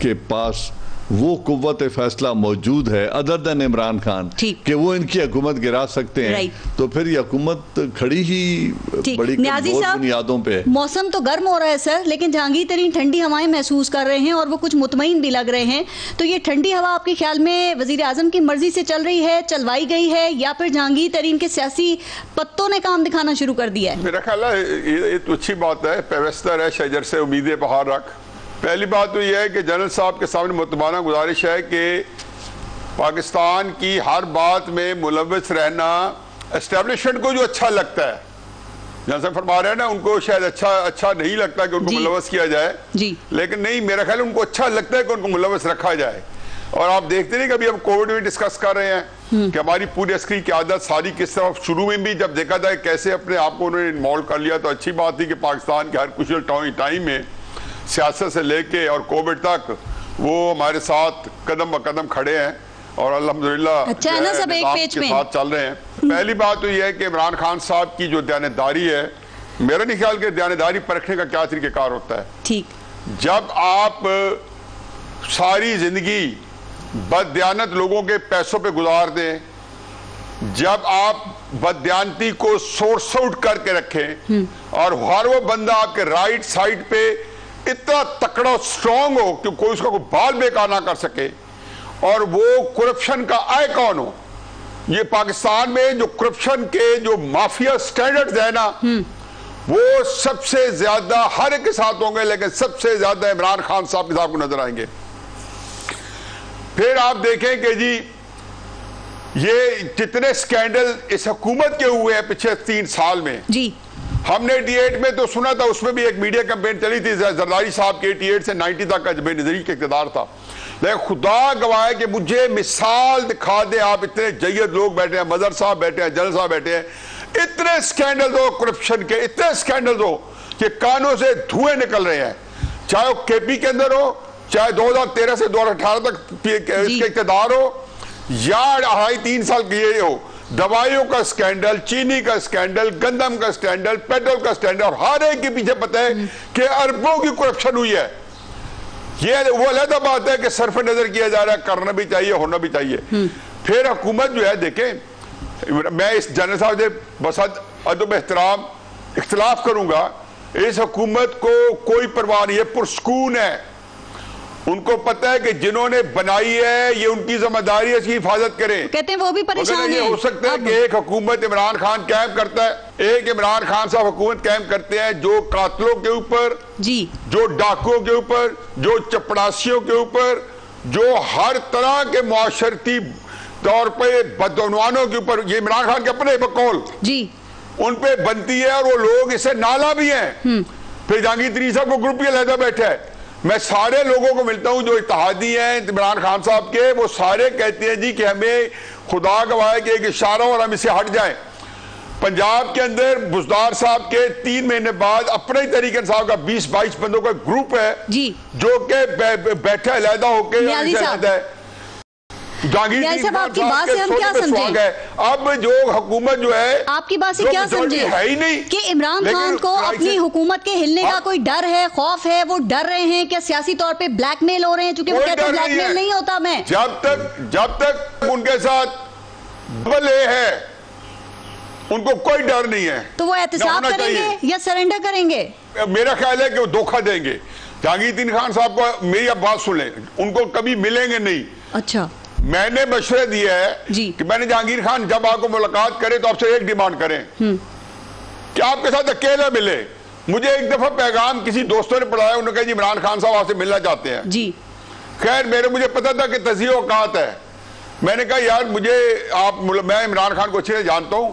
Speaker 3: के पास वो कुव्वत फैसला मौजूद है अदर देन इमरान खान कि वो इनकी हुकूमत गिरा सकते हैं, तो फिर ये हुकूमत खड़ी ही बड़ी बुनियादों पे है।
Speaker 2: मौसम तो गर्म हो रहा है सर, लेकिन जहांगीर तरीन ठंडी हवाएं महसूस कर रहे हैं और वो कुछ मुतमईन भी लग रहे हैं। तो ये ठंडी हवा आपके ख्याल में वजीर आजम की मर्जी से चल रही है, चलवाई गई है, या फिर जहांगीर तरीन के सियासी पत्तों ने काम दिखाना शुरू कर दिया है?
Speaker 4: मेरा ख्याल है ये तो अच्छी बात है। पेवस्तर है शजर से उम्मीदें बहार रख। पहली बात तो यह है कि जनरल साहब के सामने मुतबाना गुजारिश है कि पाकिस्तान की हर बात में मुलव्वस रहना एस्टेब्लिशमेंट को जो अच्छा लगता है, जनरल साहब फरमा रहे हैं ना, उनको शायद अच्छा नहीं लगता कि उनको मुलव्वस किया जाए जी। लेकिन नहीं, मेरा ख्याल उनको अच्छा लगता है कि उनको मुलव्वस रखा जाए। और आप देखते नहीं कभी हम कोविड में डिस्कस कर रहे हैं कि हमारी पूरी अस्करी क़यादत सारी किस तरह, शुरू में भी जब देखा जाए कैसे अपने आप को उन्होंने इन्वॉल्व कर लिया, तो अच्छी बात थी कि पाकिस्तान के हर कुशल टाइम में सियासत से लेके और कोविड तक वो हमारे साथ कदम ब कदम खड़े हैं और अल्हम्दुलिल्लाह
Speaker 2: अच्छा है ना, सब एक पेज
Speaker 4: के साथ चल रहे हैं। पहली बात तो यह है कि इमरान खान साहब की जो दयानतदारी है, मेरा नहीं ख्याल कि दयानतदारी परखने का क्या तरीक़ेकार होता है। ठीक, जब आप सारी जिंदगी बददियानत लोगों के पैसों पे गुजार दें, जब आप बददियानती को सोर्स आउट करके रखें और हर वो बंदा आपके राइट साइड पे इतना तकड़ा स्ट्रांग हो कि कोई उसका कोई बाल बेकार ना कर सके, और वो करप्शन का आइकॉन हो। ये पाकिस्तान में जो करप्शन के जो माफिया स्टैंडर्ड्स है ना, वो सबसे ज्यादा हर एक के साथ होंगे, लेकिन सबसे ज्यादा इमरान खान साहब के साथ को नजर आएंगे। फिर आप देखें कि जी ये जितने स्कैंडल इस हुकूमत के हुए हैं पिछले 3 साल में जी, हमने 88 में तो सुना था, उसमें भी एक मीडिया कैंपेन चली थी जरदारी साहब के 88 से 90 तक का जब बेनज़ीरी के इक़्तिदार था। लेकिन खुदा गवाह है कि मुझे मिसाल दिखा दे, आप इतने जय्यद लोग बैठे हैं, मजहर साहब बैठे हैं, जनरल साहब बैठे हैं, इतने स्कैंडल हो करप्शन के, इतने स्कैंडल हो कि कानों से धुएं निकल रहे हैं, चाहे वो केपी के अंदर हो, चाहे 2013 से 2018 तक इसके इक़्तिदार हो, या 2.5-3 साल किए हो। दवाइयों का स्कैंडल, चीनी का स्कैंडल, गंदम का स्कैंडल, पेट्रोल का स्कैंडल, और हर एक के पीछे पता है कि अरबों की करप्शन हुई है। ये वो अलग बात है कि सरफ नजर किया जा रहा है, करना भी चाहिए, होना भी चाहिए। फिर हुकूमत जो है, देखें, मैं इस जनरल साहब से बस अदब एहतराम इख्तिलाफ करूंगा, इस हुकूमत को कोई परवाह नहीं है, पुरस्कून है। उनको पता है कि जिन्होंने बनाई है ये उनकी जिम्मेदारी है, इसकी हिफाजत करें।
Speaker 2: कहते हैं वो भी परेशान
Speaker 4: है। हो सकता है कि एक हुकूमत इमरान खान कायम करता है, एक इमरान खान साहब हुकूमत कायम करते हैं जो कातलों के ऊपर जी, जो डाकुओं के ऊपर, जो चपड़ासियों के ऊपर, जो हर तरह के मुआशरती तौर पे बदनवानों के ऊपर, ये इमरान खान के अपने बकौल जी उन पे बनती है और वो लोग इसे नाला भी हैं। फिर जहांगीर तरीन साहब को ग्रुप भी अलहदा बैठा है। मैं सारे लोगों को मिलता हूं जो इत्तेहादी हैं इमरान खान साहब के, वो सारे कहते हैं जी कि हमें खुदा गवाह के एक इशारा और हम इसे हट जाएं। पंजाब के अंदर बुजदार साहब के 3 महीने बाद अपने ही तरीके साहब का 20-22 बंदों का ग्रुप है जी, जो के बैठे अलहदा होकर
Speaker 2: जहांगीर साहब आपकी बात से हम क्या समझे?
Speaker 4: अब जो हुकूमत जो है
Speaker 2: आपकी बात से क्या समझे
Speaker 4: है ही नहीं
Speaker 2: कि इमरान खान को अपनी हुकूमत के हिलने का कोई डर है, खौफ है, वो डर रहे हैं क्या सियासी तौर पे ब्लैकमेल हो रहे हैं? चूंकि वो कहते हैं ब्लैकमेल नहीं होता। मैं
Speaker 4: जब तक उनके साथ डबल ए है उनको कोई डर नहीं है,
Speaker 2: तो वो एहतसाब करेंगे या सरेंडर करेंगे?
Speaker 4: मेरा ख्याल है कि वो धोखा देंगे। जहांगीर तरीन खान साहब को मेरी अब बात सुन लें, उनको कभी मिलेंगे नहीं।
Speaker 2: अच्छा,
Speaker 4: मैंने मशवरा दिया है कि मैंने जहांगीर खान जब आपको मुलाकात करे तो आपसे एक डिमांड करें कि आपके साथ अकेला मिले। मुझे एक दफा पैगाम किसी दोस्तों ने पढ़ाया, उन्होंने कहा जी इमरान खान साहब आपसे मिलना चाहते हैं जी। खैर मुझे पता था कि तज़िये औकात है। मैंने कहा यार मैं इमरान खान को अच्छे से जानता हूँ,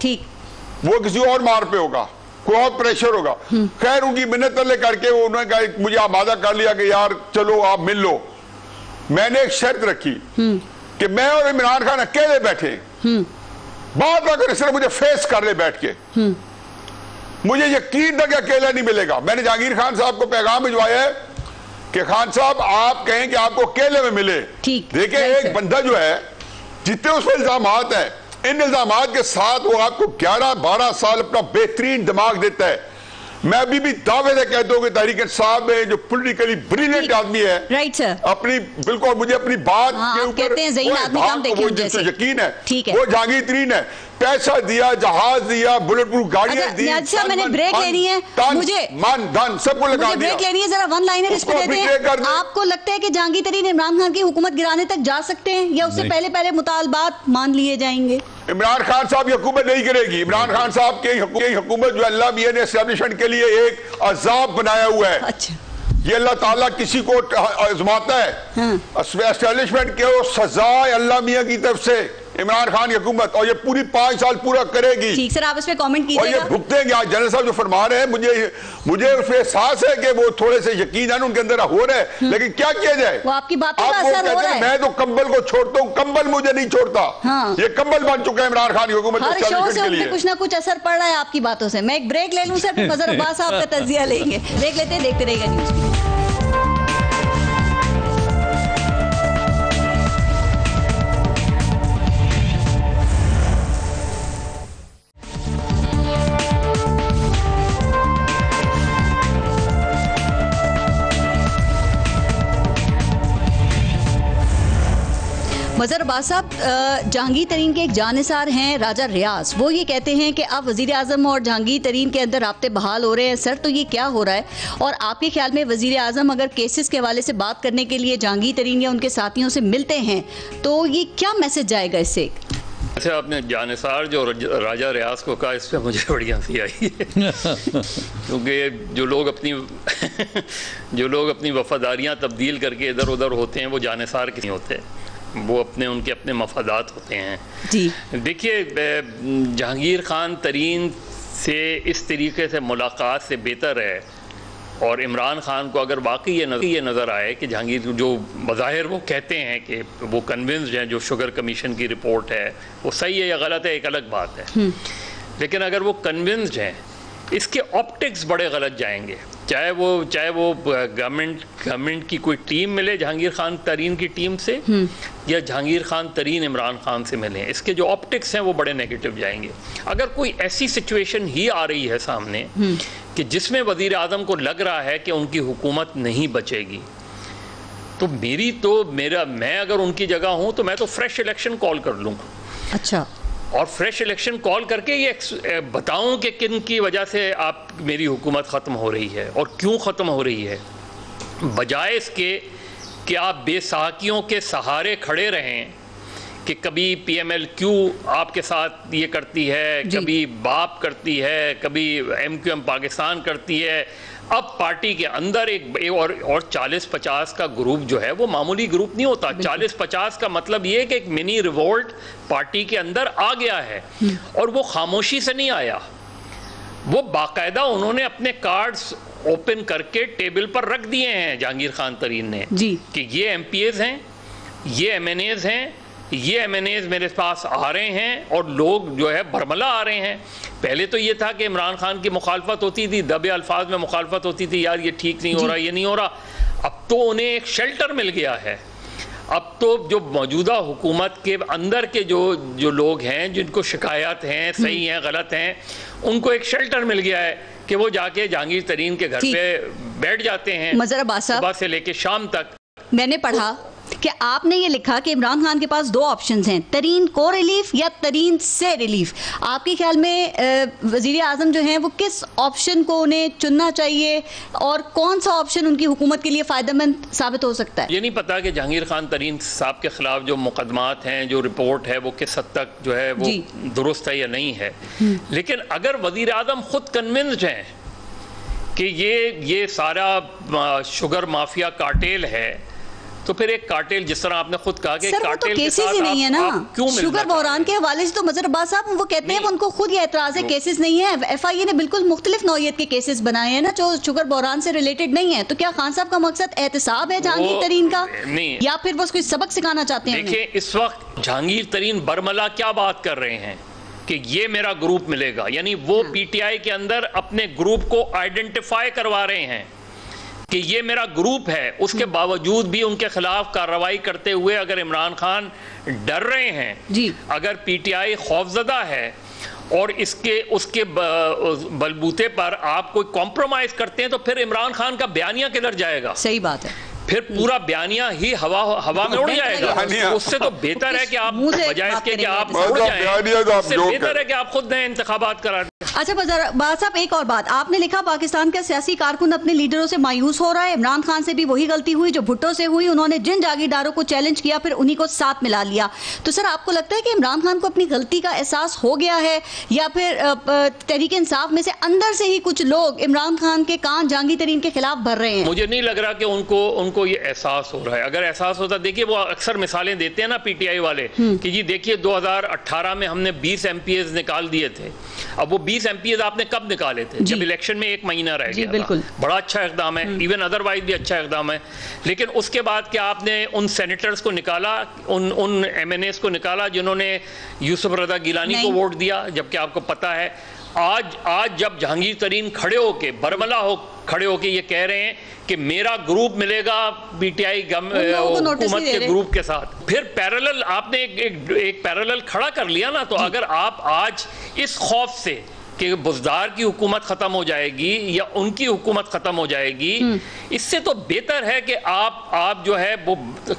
Speaker 4: वो किसी और मार पे होगा, कोई और प्रेशर होगा। खैर उनकी मिन्नत तले करके उन्होंने कहा मुझे आमादा कर लिया कि यार चलो आप मिल लो। मैंने एक शर्त रखी कि मैं और इमरान खान अकेले बैठे, बात अगर सिर्फ मुझे फेस कर ले बैठ के, मुझे यकीन था कि अकेला नहीं मिलेगा। मैंने जहांगीर खान साहब को पैगाम भिजवाया है कि खान साहब आप कहें कि आपको अकेले में मिले। देखिए एक बंदा जो है जितने उसमें इल्जामात हैं, इन इल्जामात के साथ वो आपको 11-12 साल अपना बेहतरीन दिमाग देता है। मैं अभी भी दावे से कहता हूँ कि तहरीक इंसाफ में जो पॉलिटिकली ब्रिलियंट आदमी है, राइट सर, अपनी बिल्कुल मुझे अपनी बात के ऊपर यकीन है, वो जहांगीर तरीन है। पैसा दिया, जहाज दिया, बुलेट प्रूफ गाड़ियां दी।
Speaker 2: अच्छा मैंने ब्रेक लेनी है, मुझे
Speaker 4: मन धन सबको लगा दिया।
Speaker 2: ब्रेक लेनी है, जरा वन लाइनर इस पे देते हैं। आपको लगता है कि जहांगीर तरीन इमरान खान की हुकूमत गिराने तक जा सकते हैं या उससे पहले मुतालबात मान लिए जाएंगे?
Speaker 4: इमरान खान साहब की हुकूमत नहीं गिरेगी। इमरान खान साहब की हुकूमत जो अल्लाह मियां ने एस्टेब्लिशमेंट के लिए एक अजाब बनाया हुआ है। अच्छा, ये अल्लाह ताला किसी को आजमाता है। एस्टेब्लिशमेंट के वो सजा अल्लाह मियां की तरफ से इमरान खान की हुकूमत, और ये पूरी 5 साल पूरा करेगी।
Speaker 2: ठीक सर, आप इस पे कमेंट कीजिएगा।
Speaker 4: और ये भुगतेंगे। आज जनरल साहब जो फरमा रहे हैं, मुझे उसमें एहसास है कि वो थोड़े से यकीन है उनके अंदर हो रहे हैं, लेकिन क्या किया जाए?
Speaker 2: वो आपकी बातों का असर हो रहा है।
Speaker 4: मैं तो कंबल को छोड़ता हूँ, कंबल मुझे नहीं छोड़ता। हाँ। ये कंबल बन चुका है इमरान खान की हुकूमत
Speaker 2: से कुछ ना कुछ असर पड़ रहा है आपकी बातों से। मैं एक ब्रेक ले लूँ सर, फिर फजल अब्बास साहब का तजिया लेंगे। ब्रेक लेते देखते रहेगा न्यूज़। मज़हर अब्बास साहब, जहांगीर तरीन के एक जानिसार हैं राजा रियाज, वो ये कहते हैं कि अब वज़ीर आज़म और जहांगीर तरीन के अंदर राब्ते बहाल हो रहे हैं। सर, तो ये क्या हो रहा है? और आपके ख्याल में वज़ीर आज़म अगर केसेस के हवाले से बात करने के लिए जहांगीर तरीन या उनके साथियों से मिलते हैं तो ये क्या मैसेज जाएगा इससे?
Speaker 5: अच्छा, आपने जानिसार जो राजा रियाज को कहा, इस पर मुझे बड़ी हंसी आई है क्योंकि जो लोग अपनी वफादारियाँ तब्दील करके इधर उधर होते हैं वो जानिसार नहीं होते, वो उनके अपने मफादात होते हैं जी। देखिए, जहांगीर खान तरीन से इस तरीके से मुलाकात से बेहतर है, और इमरान खान को अगर वाकई ये नज़र आए कि जहांगीर जो बज़ाहिर वो कहते हैं कि वो कन्विंस्ड हैं, जो शुगर कमीशन की रिपोर्ट है वो सही है या गलत है एक अलग बात है, लेकिन अगर वो कन्विंस्ड हैं, इसके ऑप्टिक्स बड़े गलत जाएंगे। चाहे वो गवर्नमेंट की कोई टीम मिले जहांगीर खान तरीन की टीम से, या जहांगीर खान तरीन इमरान खान से मिलें, इसके जो ऑप्टिक्स हैं वो बड़े नेगेटिव जाएंगे। अगर कोई ऐसी सिचुएशन ही आ रही है सामने कि जिसमें वज़ीर आज़म को लग रहा है कि उनकी हुकूमत नहीं बचेगी, तो मैं अगर उनकी जगह हूँ तो मैं तो फ्रेश इलेक्शन कॉल कर लूँगा। अच्छा, और फ्रेश इलेक्शन कॉल करके ये बताऊं कि किन की वजह से आप मेरी हुकूमत ख़त्म हो रही है और क्यों ख़त्म हो रही है, बजाय इसके कि आप बेसाखियों के सहारे खड़े रहें, कि कभी PMLQ आपके साथ ये करती है, कभी बाप करती है, कभी MQM पाकिस्तान करती है। अब पार्टी के अंदर एक और 40-50 का ग्रुप जो है वो मामूली ग्रुप नहीं होता। 40-50 का मतलब ये है कि एक मिनी रिवोल्ट पार्टी के अंदर आ गया है, और वो खामोशी से नहीं आया, वो बाकायदा उन्होंने अपने कार्ड्स ओपन करके टेबल पर रख दिए हैं जहांगीर खान तरीन ने कि ये MPAs हैं, ये MNAs हैं, ये MNAs मेरे पास आ रहे हैं और लोग जो है बरमला आ रहे हैं। पहले तो ये था कि इमरान खान की मुखालफत होती थी, दबे अल्फाज में मुखालफत होती थी, यार ये ठीक नहीं हो रहा, ये नहीं हो रहा। अब तो उन्हें एक शेल्टर मिल गया है। अब तो जो मौजूदा हुकूमत के अंदर के जो लोग हैं जिनको शिकायत हैं, सही हैं गलत हैं, उनको एक शेल्टर मिल गया है कि वो जाके जहांगीर तरीन के घर पे बैठ जाते हैं सुबह से लेके शाम तक।
Speaker 2: मैंने पढ़ा कि आपने ये लिखा कि इमरान खान के पास दो ऑप्शंस हैं, तरीन को रिलीफ या तरीन से रिलीफ। आपके ख्याल में वजीर आजम जो हैं वो किस ऑप्शन को उन्हें चुनना चाहिए और कौन सा ऑप्शन उनकी हुकूमत के लिए फ़ायदेमंद साबित हो सकता है?
Speaker 5: ये नहीं पता कि जहांगीर खान तरीन साहब के खिलाफ जो मुकदमात हैं, जो रिपोर्ट है, वो किस हद तक जो है वो दुरुस्त है या नहीं है। लेकिन अगर वजीर आजम खुद कन्विंस्ड हैं कि ये सारा शुगर माफिया कार्टेल है, तो फिर एक कार्टेल, जिस तरह आपने खुद कहा कि कार्टेल के साथ ही नहीं है ना, क्यों
Speaker 2: शुगर बहरान के हवाले से तो मजहर अब्बास साहब वो कहते हैं उनको खुद ये एतराज है, केसेस नहीं है। FIA ने बिल्कुल मुख्तलिफ नौइयत के केसेस बनाए हैं ना जो शुगर बहरान से रिलेटेड नहीं है। तो क्या खान साहब का मकसद एहतसाब है जहांगीर तरीन का, या फिर वो कोई सबक सिखाना चाहते हैं?
Speaker 5: देखिए, इस वक्त जहांगीर तरीन बरमला क्या बात कर रहे हैं कि ये मेरा ग्रुप मिलेगा, यानी वो PTI के अंदर अपने ग्रुप को आइडेंटिफाई करवा रहे हैं कि ये मेरा ग्रुप है। उसके बावजूद भी उनके खिलाफ कार्रवाई करते हुए अगर इमरान खान डर रहे हैं, अगर PTI खौफजदा है और उसके बलबूते पर आप कोई कॉम्प्रोमाइज करते हैं, तो फिर इमरान खान का बयानिया किधर जाएगा?
Speaker 2: सही बात है,
Speaker 5: फिर पूरा बयानिया ही हवा में उड़ जाएगा। उससे तो बेहतर है कि आप बजाय इसके कि आप उड़ जाएं, उससे बेहतर है कि आप खुद नए इंतखाबात करा।
Speaker 2: अच्छा बात साहब, एक और बात आपने लिखा, पाकिस्तान का सियासी कारकुन अपने लीडरों से मायूस हो रहा है। इमरान खान से भी वही गलती हुई जो भुट्टो से हुई, उन्होंने जिन जागीरदारों को चैलेंज किया फिर उन्हीं को साथ मिला लिया। तो सर, आपको लगता है कि इमरान खान को अपनी गलती का एहसास हो गया है, या फिर तहरीक इंसाफ में से अंदर से ही कुछ लोग इमरान खान के कान जहांगीर तरीन के खिलाफ भर रहे हैं?
Speaker 5: मुझे नहीं लग रहा कि उनको ये एहसास हो रहा है। अगर एहसास होता, देखिए वो अक्सर मिसालें देते हैं ना PTI वाले कि जी देखिए 2018 में हमने 20 MPAs निकाल दिए थे। अब वो 20 MPAs आपने कब निकाले थे? जब इलेक्शन में 1 महीना रह गया था। बड़ा अच्छा इक़दाम है, इवन अदरवाइज भी अच्छा इक़दाम है। लेकिन उसके बाद क्या आपने उन सेनेटर्स को निकाला, उन MNAs को निकाला जिन्होंने यूसुफ रज़ा गिलानी को वोट दिया? जबकि आपको पता है आज जब जहांगीर तरीन बरमला खड़े होके ये कह रहे हैं कि मेरा ग्रुप मिलेगा PTI हुकूमत के ग्रुप के साथ, फिर पैरेलल आपने एक पैरेलल खड़ा कर लिया ना। तो अगर आप आज इस खौफ से कि बुज़दार की हुकूमत ख़त्म हो जाएगी या उनकी हुकूमत ख़त्म हो जाएगी, इससे तो बेहतर है कि आप जो है वो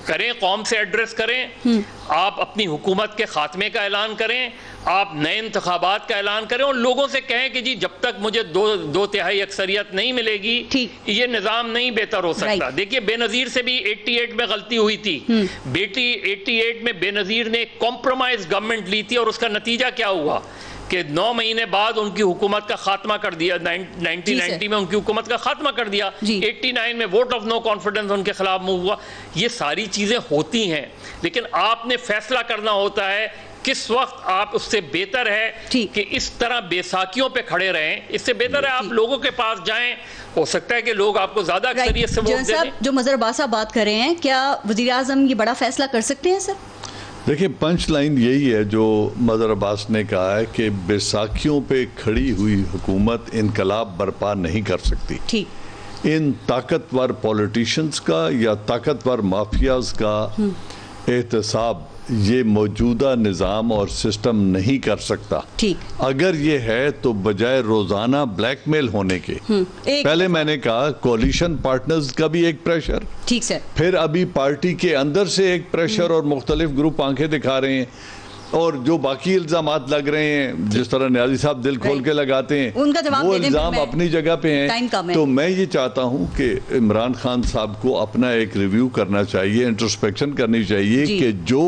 Speaker 5: करें, कौम से एड्रेस करें, आप अपनी हुकूमत के खात्मे का ऐलान करें, आप नए इंतखाबात का ऐलान करें और लोगों से कहें कि जी जब तक मुझे दो तिहाई अक्सरियत नहीं मिलेगी ये निज़ाम नहीं बेहतर हो सकता। देखिए, बेनज़ीर से भी 88 में गलती हुई थी। 88 में बेनज़ीर ने कॉम्प्रोमाइज गवर्नमेंट ली थी और उसका नतीजा क्या हुआ कि 9 महीने बाद उनकी हुकूमत का खात्मा कर दिया। 1990 में उनकी हुकूमत का खात्मा कर दिया। 89 में वोट ऑफ नो कॉन्फिडेंस उनके खिलाफ मूव हुआ। ये सारी चीज़ें होती हैं, लेकिन आपने फैसला करना होता है किस वक्त आप उससे बेहतर है कि इस तरह बेसाखियों पे खड़े रहें। इससे बेहतर है आप लोगों के पास जाएं, हो सकता है कि लोग आपको ज्यादा अक्सरियत से वोट दे दें।
Speaker 2: जो मजहर अब्बास साहब बात कर रहे हैं, क्या वज़ीर आज़म ये बड़ा फैसला कर सकते हैं? सर
Speaker 3: देखिए, पंच लाइन यही है जो मजहर अब्बास ने कहा है कि बैसाखियों पे खड़ी हुई हुकूमत इनकलाब बर्पा नहीं कर सकती। ठीक, इन ताकतवर पॉलिटिशियंस का या ताकतवर माफियाज का एहतसाब ये मौजूदा निज़ाम और सिस्टम नहीं कर सकता। ठीक, अगर ये है तो बजाय रोजाना ब्लैकमेल होने के, पहले मैंने कहा कोलिशन पार्टनर्स का भी एक प्रेशर, ठीक सर, फिर अभी पार्टी के अंदर से एक प्रेशर और मुख्तलिफ ग्रुप आंखें दिखा रहे हैं, और जो बाकी इल्जामात लग रहे हैं जिस तरह न्याजी साहब दिल खोल के लगाते हैं वो इल्जाम अपनी जगह पे हैं। तो मैं ये चाहता हूं कि इमरान खान साहब को अपना एक रिव्यू करना चाहिए, इंट्रोस्पेक्शन करनी चाहिए कि जो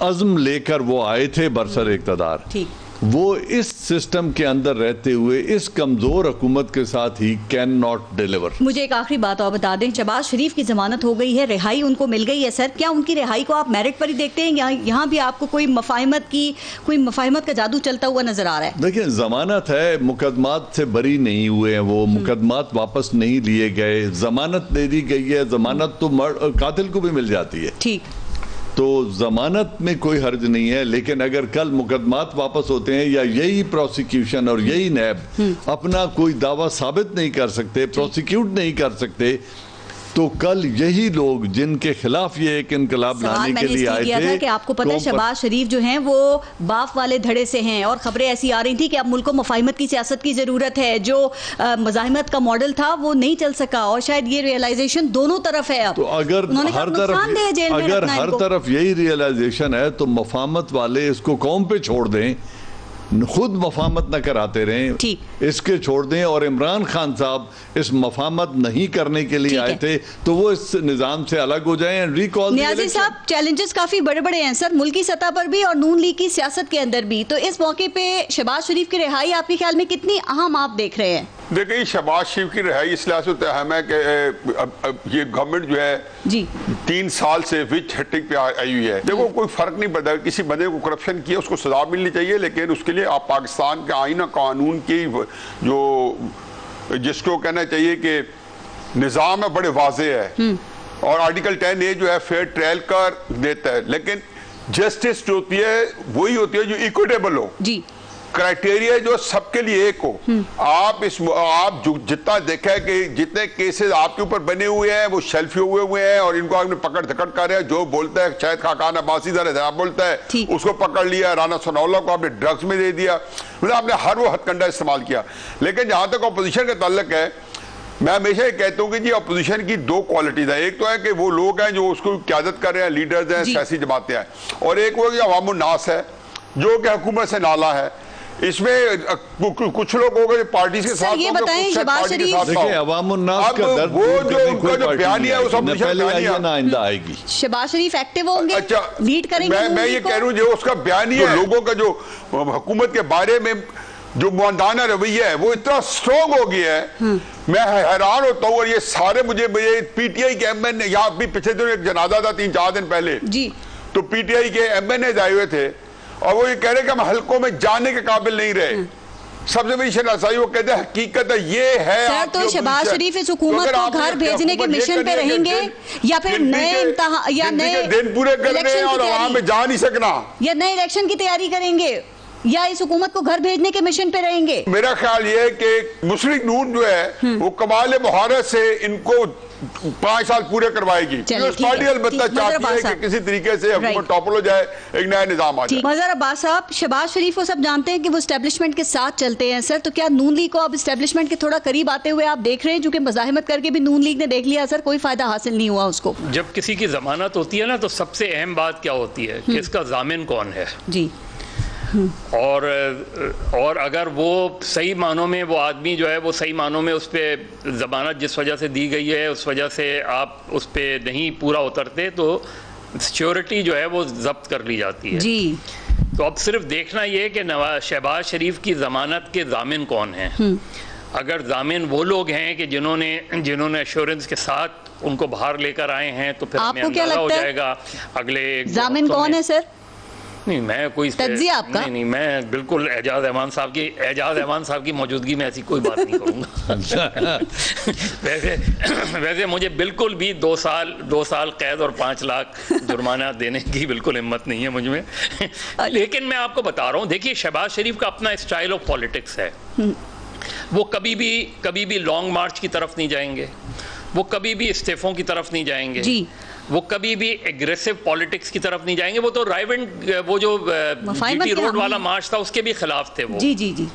Speaker 3: अज़्म लेकर वो आए थे बरसर इक़्तिदार,
Speaker 2: ठीक,
Speaker 3: वो इस सिस्टम के अंदर रहते हुए इस कमज़ोर हुकूमत के साथ ही कैन नॉट डिलीवर।
Speaker 2: मुझे एक आखिरी बात और बता दें, शहबाज शरीफ की जमानत हो गई है, रिहाई उनको मिल गई है सर, क्या उनकी रिहाई को आप मेरिट पर ही देखते हैं? यहाँ भी आपको कोई मफाहिमत का जादू चलता हुआ नजर आ रहा है?
Speaker 3: देखिए, जमानत है, मुकदमात से बरी नहीं हुए हैं, वो मुकदमात वापस नहीं लिए गए, जमानत दे दी गई है। जमानत तो कातिल को भी मिल जाती है,
Speaker 2: ठीक,
Speaker 3: तो जमानत में कोई हर्ज नहीं है। लेकिन अगर कल मुकदमात वापस होते हैं या यही प्रोसिक्यूशन और यही नैब अपना कोई दावा साबित नहीं कर सकते, प्रोसिक्यूट नहीं कर सकते, तो कल यही लोग जिनके खिलाफ ये एक इनकलाब लाने के लिए आए थे,
Speaker 2: कि आपको पता है शहबाज शरीफ जो हैं वो बाफ वाले धड़े से हैं, और खबरें ऐसी आ रही थी कि अब मुल्क को मफाहिमत की सियासत की जरूरत है। जो मज़ाहिमत का मॉडल था वो नहीं चल सका, और शायद ये रियलाइजेशन दोनों तरफ है अब।
Speaker 3: तो अगर हर तरफ यही रियलाइजेशन है तो मफाहमत वाले इसको कौम पे छोड़ दें, खुद मफाहमत न कराते रहें, इसके छोड़ दें। और इमरान खान साहब इस मफाहमत नहीं करने के लिए आए थे, तो वो इस निजाम से अलग हो जाएं एंड रिकॉल।
Speaker 2: नियाज़ी साहब, चैलेंजेस काफी बड़े बड़े हैं सर, मुल्की सतह पर भी और नून लीग की सियासत के अंदर भी। तो इस मौके पे शहबाज शरीफ की रिहाई आपके ख्याल में कितनी अहम आप देख रहे हैं?
Speaker 4: देखिए, शहबाज शरीफ की रिहाई इस लिहाज से अहम है कि ये गवर्नमेंट जो है जी 3 साल से विच हटिंग पे आई हुई है। देखो, कोई फर्क नहीं पड़ता, किसी बंदे को करप्शन किया उसको सजा मिलनी चाहिए, लेकिन उसके लिए आप पाकिस्तान के आईना कानून की जो जिसको कहना चाहिए कि निज़ाम है बड़े वाज़े है, और आर्टिकल 10A जो है फेयर ट्रायल कर देता है, लेकिन जस्टिस जो होती है वही होती है जो इक्विटेबल हो जी, क्राइटेरिया जो सबके लिए एक हो। आप जो जितना देखा है कि जितने केसेस आपके ऊपर बने हुए हैं वो शेल्फी हुए हैं, और इनको आपने पकड़ धकड़ कर रहे हैं। जो बोलता है शायद खाकान अब्बासी बोलता है, उसको पकड़ लिया, राना सनाउल्लाह को आपने ड्रग्स में दे दिया, मतलब आपने हर वो हथकंडा इस्तेमाल किया। लेकिन जहां तक अपोजिशन का ताल्लुक है, मैं हमेशा ये कहता हूँ कि जी अपोजिशन की 2 क्वालिटीज है। एक तो है कि वो लोग हैं जो उसको क़यादत कर रहे हैं, लीडर्स हैं, सियासी जमातें हैं, और एक वो अवामुन्नास है जो कि हुकूमत से नाला है। इसमें कुछ लोग होंगे पार्टी के साथ,
Speaker 2: ये बताएं शहबाज शरीफ,
Speaker 3: देखिए अवामुन्नास का दर्द
Speaker 4: वो जो उनका जो बयानिया है उस
Speaker 3: आइंदा आएगी।
Speaker 2: शहबाज शरीफ एक्टिव होंगे, अच्छा लीड करेंगे। मैं
Speaker 4: ये कह रहा हूँ जो उसका बयानिया लोगों का जो हुकूमत के बारे में जो मुआंदाना रवैया है वो इतना स्ट्रॉन्ग हो गया है, मैं हैरान होता हूँ। और ये सारे मुझे पीटीआई के एमएनए, यहाँ भी पिछले दिन एक जनाजा था 3-4 दिन पहले जी, तो पीटीआई के एमएनए आए हुए थे और वो ये कह रहे कि हम हल्कों में जाने के काबिल नहीं रहे। सबसे बड़ी शर्मसाई वो कहते हैं हकीकत है ये है
Speaker 2: सर, तो शहबाज शरीफ इस हुकूमत को घर भेजने के मिशन पे रहेंगे या फिर नए या नए
Speaker 4: दिन पूरे करने हैं और वहां में जा नहीं सकना,
Speaker 2: या नए इलेक्शन की तैयारी करेंगे, या इस हुकूमत को घर भेजने के मिशन पे रहेंगे?
Speaker 4: मेरा ख्याल ये है कि मुस्लिम नून जो है वो कमाल मुहारत से इनको 5 साल पूरे करवाएगी। पार्टी अलबत्ता चाहती है कि किसी तरीके से हुकूमत टॉपल हो जाए, एक नया निजाम आ जाए।
Speaker 2: मज़हर अब्बास साहब, शहबाज शरीफ को सब जानते हैं कि वो एस्टेब्लिशमेंट के साथ चलते हैं सर, तो क्या नून लीग को अब एस्टेब्लिशमेंट के थोड़ा करीब आते हुए आप देख रहे हैं? क्योंकि मज़ाहिमत करके भी नून लीग ने देख लिया सर, कोई फायदा हासिल नहीं हुआ उसको।
Speaker 5: जब किसी की जमानत होती है ना, तो सबसे अहम बात क्या होती है कि इसका जामिन कौन है जी, और अगर वो सही मानों में वो आदमी जो है वो सही मानों में उस पर ज़मानत जिस वजह से दी गई है उस वजह से आप उस पर नहीं पूरा उतरते, तो सिक्योरिटी जो है वो जब्त कर ली जाती है जी। तो अब सिर्फ देखना ये कि शहबाज शरीफ की ज़मानत के जामिन कौन हैं। अगर जामिन वो लोग हैं कि जिन्होंने एश्योरेंस के साथ उनको बाहर लेकर आए हैं, तो फिर हमें अंदाजा हो जाएगा अगले
Speaker 2: जामिन कौन है सर?
Speaker 5: नहीं, मैं कोई
Speaker 2: तज्जिया आपका?
Speaker 5: नहीं, मैं बिल्कुल एजाज रहमान साहब की मौजूदगी में ऐसी कोई बात नहीं करूँगा। वैसे मुझे बिल्कुल भी 2 साल कैद और 5 लाख जुर्माना देने की बिल्कुल हिम्मत नहीं है मुझ में। लेकिन मैं आपको बता रहा हूँ, देखिए शहबाज शरीफ का अपना स्टाइल ऑफ पॉलिटिक्स है। वो कभी भी लॉन्ग मार्च की तरफ नहीं जाएंगे, वो कभी भी इस्तीफों की तरफ नहीं जाएंगे जी, वो कभी भी एग्रेसिव पॉलिटिक्स की तरफ नहीं जाएंगे। वो तो वो जो जीटी रोड वाला मार्च था उसके भी खिलाफ थे वो जी।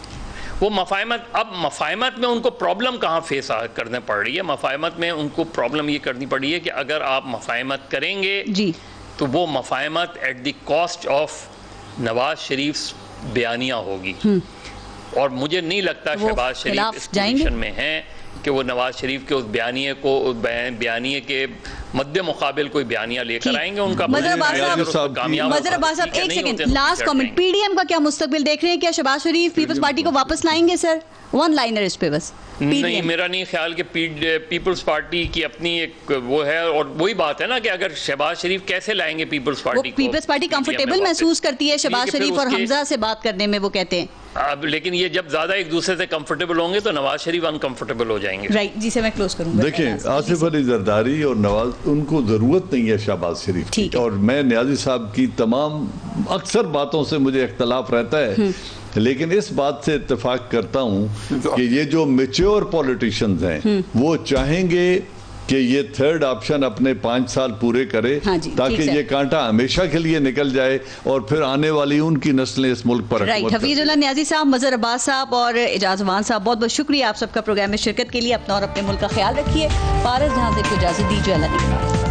Speaker 5: वो मफाहमत में उनको प्रॉब्लम कहाँ फेस करने पड़ रही है? मफाहमत में उनको प्रॉब्लम ये करनी पड़ी है कि अगर आप मफाहमत करेंगे जी, तो वो मफाहमत at the cost of Nawaz Sharif बयानिया होगी, और मुझे नहीं लगता शहबाज शरीफ इस पोजीशन में हैं कि वो नवाज शरीफ के उस बयानिए के मद्दे मुकाबिल कोई बयानिया लेकर आएंगे। उनका
Speaker 2: मजहर अब्बास साहब एक सेकंड, लास्ट कमेंट, पीडीएम का क्या मुस्तकबिल देख रहे हैं? क्या शहबाज शरीफ पीपल्स पार्टी को वापस लाएंगे सर? वन लाइनर इस पे बस।
Speaker 5: नहीं, मेरा नहीं ख्याल कि पीपल्स पार्टी की अपनी एक वो है, और वही बात है ना कि अगर शहबाज शरीफ कैसे लाएंगे पीपल्स पार्टी को?
Speaker 2: पीपल्स पार्टी कंफर्टेबल महसूस करती है शहबाज शरीफ और हमजा से बात करने में, वो कहते हैं।
Speaker 5: अब लेकिन ये जब ज्यादा एक दूसरे से कंफर्टेबल होंगे तो नवाज शरीफ अनकंफर्टेबल हो जाएंगे।
Speaker 2: राइट, जिसे मैं क्लोज करूंगा।
Speaker 3: देखिए, आसिफ अली जरदारी और नवाज, उनको जरूरत नहीं है शहबाज शरीफ की, और मैं न्याजी साहब की तमाम अक्सर बातों से मुझे इख्तलाफ रहता है, लेकिन इस बात से इत्तेफाक करता हूं कि ये जो मैच्योर पॉलिटिशियंस हैं वो चाहेंगे कि ये थर्ड ऑप्शन अपने 5 साल पूरे करे, ताकि ये कांटा हमेशा के लिए निकल जाए और फिर आने वाली उनकी नस्लें इस मुल्क पर।
Speaker 2: राइट, हफीजुल्लाह न्याजी साहब, मजहर अब्बास साहब और एजाज अवान साहब, बहुत बहुत शुक्रिया आप सबका प्रोग्राम में शिरकत के लिए। अपना और अपने मुल्क का ख्याल रखिए। पारस जहां से इजाजत दीजिए। अल्लाह